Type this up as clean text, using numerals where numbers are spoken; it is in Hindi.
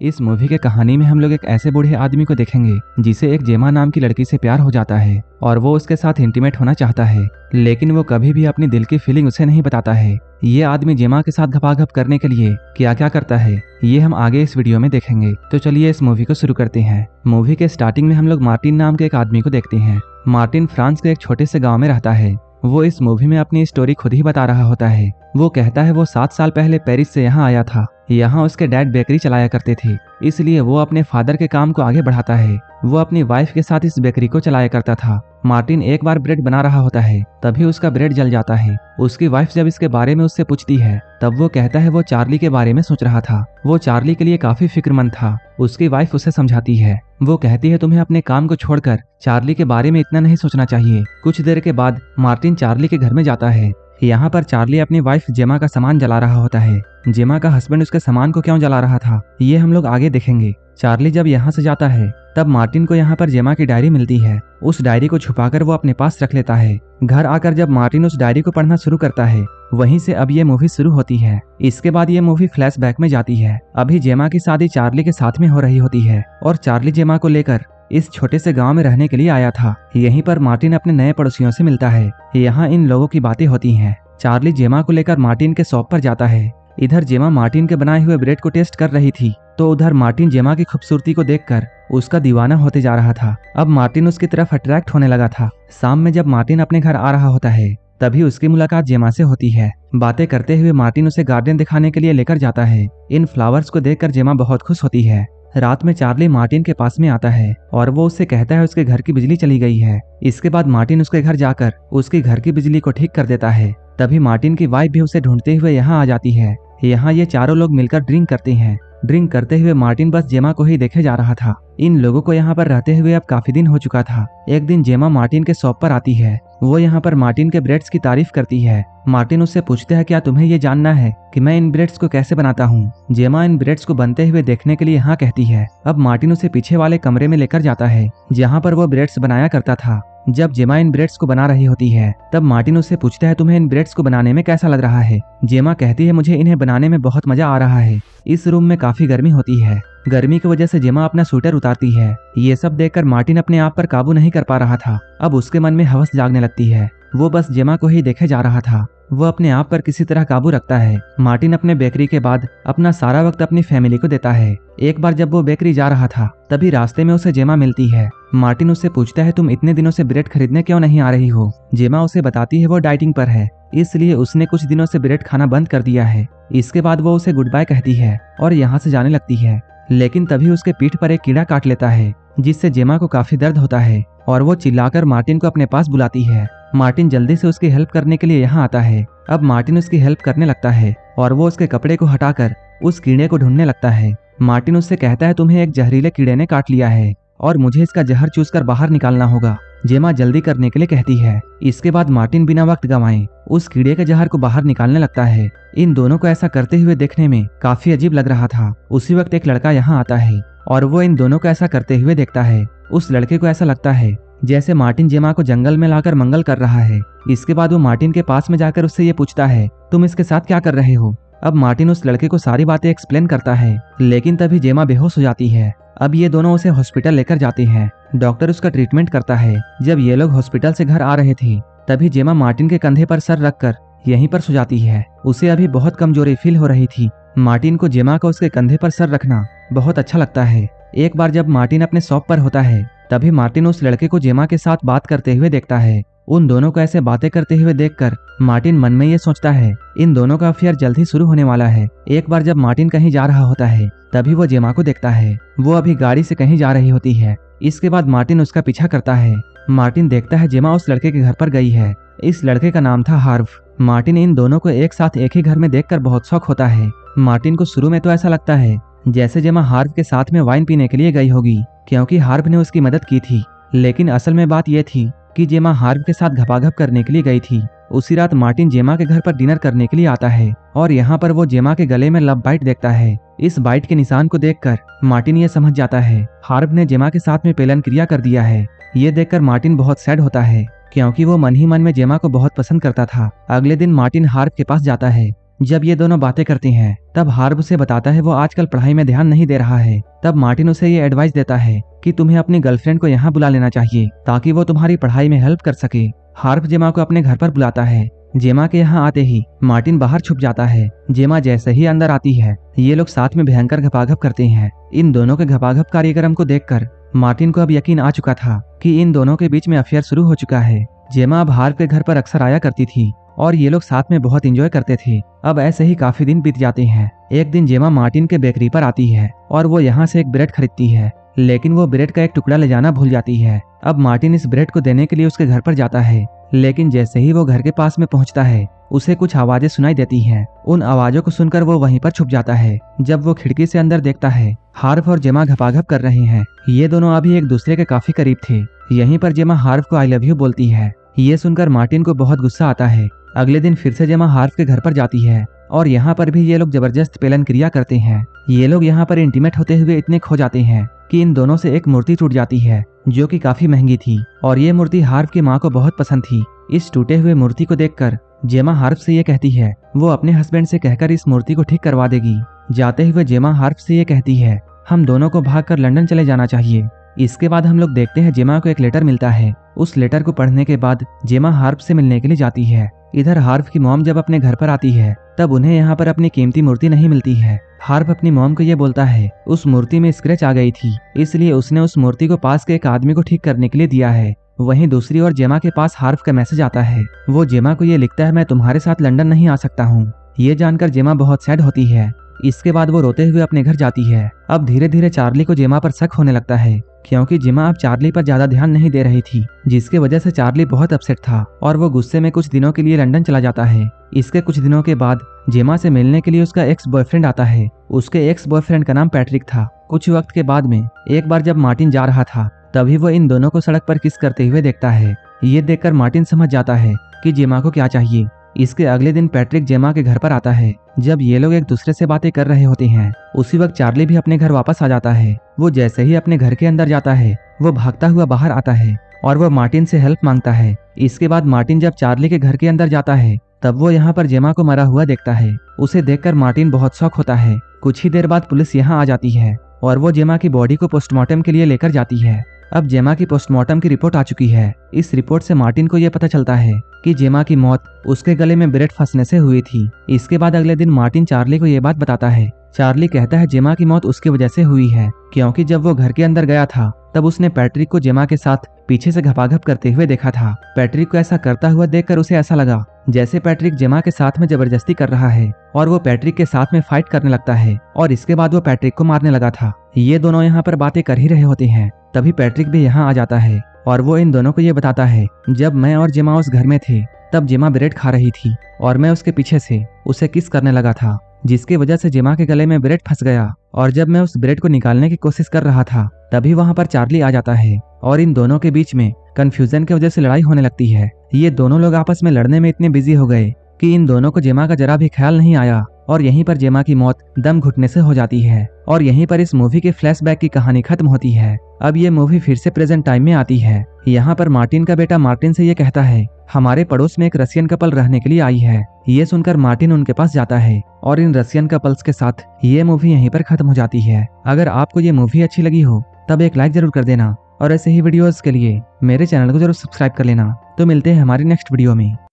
इस मूवी के कहानी में हम लोग एक ऐसे बूढ़े आदमी को देखेंगे जिसे एक जेमा नाम की लड़की से प्यार हो जाता है और वो उसके साथ इंटीमेट होना चाहता है, लेकिन वो कभी भी अपनी दिल की फीलिंग उसे नहीं बताता है। ये आदमी जेमा के साथ घपाघप करने के लिए क्या क्या करता है ये हम आगे इस वीडियो में देखेंगे। तो चलिए इस मूवी को शुरू करते हैं। मूवी के स्टार्टिंग में हम लोग मार्टिन नाम के एक आदमी को देखते हैं। मार्टिन फ्रांस के एक छोटे से गाँव में रहता है। वो इस मूवी में अपनी स्टोरी खुद ही बता रहा होता है। वो कहता है वो 7 साल पहले पेरिस से यहाँ आया था। यहाँ उसके डैड बेकरी चलाया करते थे, इसलिए वो अपने फादर के काम को आगे बढ़ाता है। वो अपनी वाइफ के साथ इस बेकरी को चलाया करता था। मार्टिन एक बार ब्रेड बना रहा होता है, तभी उसका ब्रेड जल जाता है। उसकी वाइफ जब इसके बारे में उससे पूछती है, तब वो कहता है वो चार्ली के बारे में सोच रहा था। वो चार्ली के लिए काफी फिक्रमंद था। उसकी वाइफ उसे समझाती है। वो कहती है तुम्हें अपने काम को छोड़कर चार्ली के बारे में इतना नहीं सोचना चाहिए। कुछ देर के बाद मार्टिन चार्ली के घर में जाता है। यहाँ पर चार्ली अपनी वाइफ जेमा का सामान जला रहा होता है। जेमा का हस्बैंड उसके सामान को क्यों जला रहा था ये हम लोग आगे देखेंगे। चार्ली जब यहाँ से जाता है तब मार्टिन को यहाँ पर जेमा की डायरी मिलती है। उस डायरी को छुपाकर वो अपने पास रख लेता है। घर आकर जब मार्टिन उस डायरी को पढ़ना शुरू करता है, वहीं से अब ये मूवी शुरू होती है। इसके बाद ये मूवी फ्लैशबैक में जाती है। अभी जेमा की शादी चार्ली के साथ में हो रही होती है और चार्ली जेमा को लेकर इस छोटे से गांव में रहने के लिए आया था। यहीं पर मार्टिन अपने नए पड़ोसियों से मिलता है। यहाँ इन लोगों की बातें होती हैं। चार्ली जेमा को लेकर मार्टिन के शॉप पर जाता है। इधर जेमा मार्टिन के बनाए हुए ब्रेड को टेस्ट कर रही थी, तो उधर मार्टिन जेमा की खूबसूरती को देखकर उसका दीवाना होते जा रहा था। अब मार्टिन उसकी तरफ अट्रैक्ट होने लगा था। शाम में जब मार्टिन अपने घर आ रहा होता है, तभी उसकी मुलाकात जेमा से होती है। बातें करते हुए मार्टिन उसे गार्डन दिखाने के लिए लेकर जाता है। इन फ्लावर्स को देखकर जेमा बहुत खुश होती है। रात में चार्ली मार्टिन के पास में आता है और वो उससे कहता है उसके घर की बिजली चली गई है। इसके बाद मार्टिन उसके घर जाकर उसकी घर की बिजली को ठीक कर देता है। तभी मार्टिन की वाइफ भी उसे ढूंढते हुए यहाँ आ जाती है। यहाँ ये चारों लोग मिलकर ड्रिंक करते हैं। ड्रिंक करते हुए मार्टिन बस जेमा को ही देखे जा रहा था। इन लोगों को यहाँ पर रहते हुए अब काफी दिन हो चुका था। एक दिन जेमा मार्टिन के शॉप पर आती है। वो यहाँ पर मार्टिन के ब्रेड्स की तारीफ करती है। मार्टिन उससे पूछता है क्या तुम्हें ये जानना है कि मैं इन ब्रेड्स को कैसे बनाता हूँ। जेमा इन ब्रेड्स को बनते हुए देखने के लिए हाँ कहती है। अब मार्टिन उसे पीछे वाले कमरे में लेकर जाता है जहाँ पर वो ब्रेड्स बनाया करता था। जब जेमा इन ब्रेड्स को बना रही होती है, तब मार्टिन उससे पूछता है तुम्हें इन ब्रेड्स को बनाने में कैसा लग रहा है। जेमा कहती है मुझे इन्हें बनाने में बहुत मजा आ रहा है। इस रूम में काफी गर्मी होती है। गर्मी की वजह से जेमा अपना स्वेटर उतारती है। ये सब देखकर मार्टिन अपने आप पर काबू नहीं कर पा रहा था। अब उसके मन में हवस जागने लगती है। वो बस जेमा को ही देखे जा रहा था। वो अपने आप पर किसी तरह काबू रखता है। मार्टिन अपने बेकरी के बाद अपना सारा वक्त अपनी फैमिली को देता है। एक बार जब वो बेकरी जा रहा था, तभी रास्ते में उसे जेमा मिलती है। मार्टिन उससे पूछता है तुम इतने दिनों से ब्रेड खरीदने क्यों नहीं आ रही हो। जेमा उसे बताती है वो डाइटिंग पर है, इसलिए उसने कुछ दिनों से ब्रेड खाना बंद कर दिया है। इसके बाद वो उसे गुड बाय कहती है और यहाँ से जाने लगती है। लेकिन तभी उसके पीठ पर एक कीड़ा काट लेता है, जिससे जेमा को काफी दर्द होता है और वो चिल्लाकर मार्टिन को अपने पास बुलाती है। मार्टिन जल्दी से उसकी हेल्प करने के लिए यहाँ आता है। अब मार्टिन उसकी हेल्प करने लगता है और वो उसके कपड़े को हटाकर उस कीड़े को ढूंढने लगता है। मार्टिन उससे कहता है तुम्हें एक जहरीले कीड़े ने काट लिया है और मुझे इसका जहर चूसकर बाहर निकालना होगा। जेमा जल्दी करने के लिए कहती है। इसके बाद मार्टिन बिना वक्त गंवाए उस कीड़े के जहर को बाहर निकालने लगता है। इन दोनों को ऐसा करते हुए देखने में काफी अजीब लग रहा था। उसी वक्त एक लड़का यहाँ आता है और वो इन दोनों को ऐसा करते हुए देखता है। उस लड़के को ऐसा लगता है जैसे मार्टिन जेमा को जंगल में लाकर मंगल कर रहा है। इसके बाद वो मार्टिन के पास में जाकर उससे ये पूछता है तुम इसके साथ क्या कर रहे हो। अब मार्टिन उस लड़के को सारी बातें एक्सप्लेन करता है, लेकिन तभी जेमा बेहोश हो जाती है। अब ये दोनों उसे हॉस्पिटल लेकर जाते हैं। डॉक्टर उसका ट्रीटमेंट करता है। जब ये लोग हॉस्पिटल से घर आ रहे थे, तभी जेमा मार्टिन के कंधे पर सर रखकर यहीं पर सो जाती है। उसे अभी बहुत कमजोरी फील हो रही थी। मार्टिन को जेमा का उसके कंधे पर सर रखना बहुत अच्छा लगता है। एक बार जब मार्टिन अपने शॉप पर होता है, तभी मार्टिन उस लड़के को जेमा के साथ बात करते हुए देखता है। उन दोनों को ऐसे बातें करते हुए देखकर मार्टिन मन में ये सोचता है इन दोनों का अफेयर जल्द ही शुरू होने वाला है। एक बार जब मार्टिन कहीं जा रहा होता है, तभी वो जेमा को देखता है। वो अभी गाड़ी से कहीं जा रही होती है। इसके बाद मार्टिन उसका पीछा करता है। मार्टिन देखता है जेमा उस लड़के के घर पर गई है। इस लड़के का नाम था हार्व। मार्टिन इन दोनों को एक साथ एक ही घर में देखकर बहुत शौक होता है। मार्टिन को शुरू में तो ऐसा लगता है जैसे जेमा हार्व के साथ में वाइन पीने के लिए गई होगी, क्योंकि हार्व ने उसकी मदद की थी। लेकिन असल में बात यह थी कि जेमा हार्व के साथ घपाघप करने के लिए गई थी। उसी रात मार्टिन जेमा के घर पर डिनर करने के लिए आता है और यहाँ पर वो जेमा के गले में लव बाइट देखता है। इस बाइट के निशान को देखकर मार्टिन ये समझ जाता है हार्व ने जेमा के साथ में पेलन क्रिया कर दिया है। ये देखकर मार्टिन बहुत सैड होता है, क्योंकि वो मन ही मन में जेमा को बहुत पसंद करता था। अगले दिन मार्टिन हार्व के पास जाता है जब ये दोनों बातें करती हैं तब हार्ब उसे बताता है वो आजकल पढ़ाई में ध्यान नहीं दे रहा है। तब मार्टिन उसे ये एडवाइस देता है कि तुम्हें अपनी गर्लफ्रेंड को यहाँ बुला लेना चाहिए ताकि वो तुम्हारी पढ़ाई में हेल्प कर सके। हार्ब जेमा को अपने घर पर बुलाता है। जेमा के यहाँ आते ही मार्टिन बाहर छुप जाता है। जेमा जैसे ही अंदर आती है ये लोग साथ में भयंकर घपाघप करते हैं। इन दोनों के घपाघप कार्यक्रम को देखकर मार्टिन को अब यकीन आ चुका था कि इन दोनों के बीच में अफेयर शुरू हो चुका है। जेमा अब हार्ब के घर पर अक्सर आया करती थी और ये लोग साथ में बहुत एंजॉय करते थे। अब ऐसे ही काफी दिन बीत जाते हैं। एक दिन जेमा मार्टिन के बेकरी पर आती है और वो यहाँ से एक ब्रेड खरीदती है, लेकिन वो ब्रेड का एक टुकड़ा ले जाना भूल जाती है। अब मार्टिन इस ब्रेड को देने के लिए उसके घर पर जाता है, लेकिन जैसे ही वो घर के पास में पहुंचता है उसे कुछ आवाजें सुनाई देती हैं। उन आवाजों को सुनकर वो वहीं पर छुप जाता है। जब वो खिड़की से अंदर देखता है हार्ब और जेमा घपाघप कर रहे हैं। ये दोनों अभी एक दूसरे के काफी करीब थे। यहीं पर जेमा हार्ब को आई लव यू बोलती है। ये सुनकर मार्टिन को बहुत गुस्सा आता है। अगले दिन फिर से जेमा हार्ब के घर पर जाती है और यहाँ पर भी ये लोग जबरदस्त पेलन क्रिया करते हैं। ये लोग यहाँ पर इंटीमेट होते हुए इतने खो जाते हैं कि इन दोनों से एक मूर्ति टूट जाती है जो कि काफी महंगी थी और ये मूर्ति हार्ब की माँ को बहुत पसंद थी। इस टूटे हुए मूर्ति को देखकर जेमा हार्ब से ये कहती है वो अपने हस्बैंड से कहकर इस मूर्ति को ठीक करवा देगी। जाते हुए जेमा हार्ब से ये कहती है हम दोनों को भागकर लंदन चले जाना चाहिए। इसके बाद हम लोग देखते हैं जेमा को एक लेटर मिलता है। उस लेटर को पढ़ने के बाद जेमा हार्ब से मिलने के लिए जाती है। इधर हार्ब की मॉम जब अपने घर पर आती है तब उन्हें यहाँ पर अपनी कीमती मूर्ति नहीं मिलती है। हार्ब अपनी मॉम को ये बोलता है उस मूर्ति में स्क्रैच आ गई थी, इसलिए उसने उस मूर्ति को पास के एक आदमी को ठीक करने के लिए दिया है। वहीं दूसरी ओर जेमा के पास हार्ब का मैसेज आता है। वो जेमा को ये लिखता है मैं तुम्हारे साथ लंदन नहीं आ सकता हूँ। ये जानकर जेमा बहुत सैड होती है। इसके बाद वो रोते हुए अपने घर जाती है। अब धीरे धीरे चार्ली को जेमा पर शक होने लगता है क्योंकि जेमा अब चार्ली पर ज्यादा ध्यान नहीं दे रही थी, जिसके वजह से चार्ली बहुत अपसेट था और वो गुस्से में कुछ दिनों के लिए लंदन चला जाता है। इसके कुछ दिनों के बाद जेमा से मिलने के लिए उसका एक्स बॉयफ्रेंड आता है। उसके एक्स बॉयफ्रेंड का नाम पैट्रिक था। कुछ वक्त के बाद में एक बार जब मार्टिन जा रहा था तभी वो इन दोनों को सड़क पर किस करते हुए देखता है। ये देखकर मार्टिन समझ जाता है कि जेमा को क्या चाहिए। इसके अगले दिन पैट्रिक जेमा के घर पर आता है। जब ये लोग एक दूसरे से बातें कर रहे होते हैं उसी वक्त चार्ली भी अपने घर वापस आ जाता है। वो जैसे ही अपने घर के अंदर जाता है वो भागता हुआ बाहर आता है और वो मार्टिन से हेल्प मांगता है। इसके बाद मार्टिन जब चार्ली के घर के अंदर जाता है तब वो यहाँ पर जेमा को मरा हुआ देखता है। उसे देखकर मार्टिन बहुत शॉक होता है। कुछ ही देर बाद पुलिस यहाँ आ जाती है और वो जेमा की बॉडी को पोस्टमार्टम के लिए लेकर जाती है। अब जेमा की पोस्टमार्टम की रिपोर्ट आ चुकी है। इस रिपोर्ट से मार्टिन को यह पता चलता है कि जेमा की मौत उसके गले में ब्रेड फंसने से हुई थी। इसके बाद अगले दिन मार्टिन चार्ली को यह बात बताता है। चार्ली कहता है जेमा की मौत उसकी वजह से हुई है क्योंकि जब वो घर के अंदर गया था तब उसने पैट्रिक को जेमा के साथ पीछे से घपाघप करते हुए देखा था। पैट्रिक को ऐसा करता हुआ देखकर उसे ऐसा लगा जैसे पैट्रिक जेमा के साथ में जबरदस्ती कर रहा है और वो पैट्रिक के साथ में फाइट करने लगता है और इसके बाद वो पैट्रिक को मारने लगा था। ये दोनों यहाँ पर बातें कर ही रहे होते हैं तभी पैट्रिक भी यहाँ आ जाता है और वो इन दोनों को ये बताता है जब मैं और जेमा उस घर में थे तब जेमा ब्रेड खा रही थी और मैं उसके पीछे से उसे किस करने लगा था, जिसकी वजह से जेमा के गले में ब्रेड फंस गया और जब मैं उस ब्रेड को निकालने की कोशिश कर रहा था तभी वहां पर चार्ली आ जाता है और इन दोनों के बीच में कंफ्यूजन की वजह से लड़ाई होने लगती है। ये दोनों लोग आपस में लड़ने में इतने बिजी हो गए कि इन दोनों को जेमा का जरा भी ख्याल नहीं आया और यहीं पर जेमा की मौत दम घुटने से हो जाती है और यहीं पर इस मूवी के फ्लैशबैक की कहानी खत्म होती है। अब ये मूवी फिर से प्रेजेंट टाइम में आती है। यहाँ पर मार्टिन का बेटा मार्टिन से ये कहता है हमारे पड़ोस में एक रशियन कपल रहने के लिए आई है। ये सुनकर मार्टिन उनके पास जाता है और इन रशियन कपल्स के साथ ये मूवी यहीं पर खत्म हो जाती है। अगर आपको ये मूवी अच्छी लगी हो तब एक लाइक जरूर कर देना और ऐसे ही वीडियोस के लिए मेरे चैनल को जरूर सब्सक्राइब कर लेना। तो मिलते हैं हमारी नेक्स्ट वीडियो में।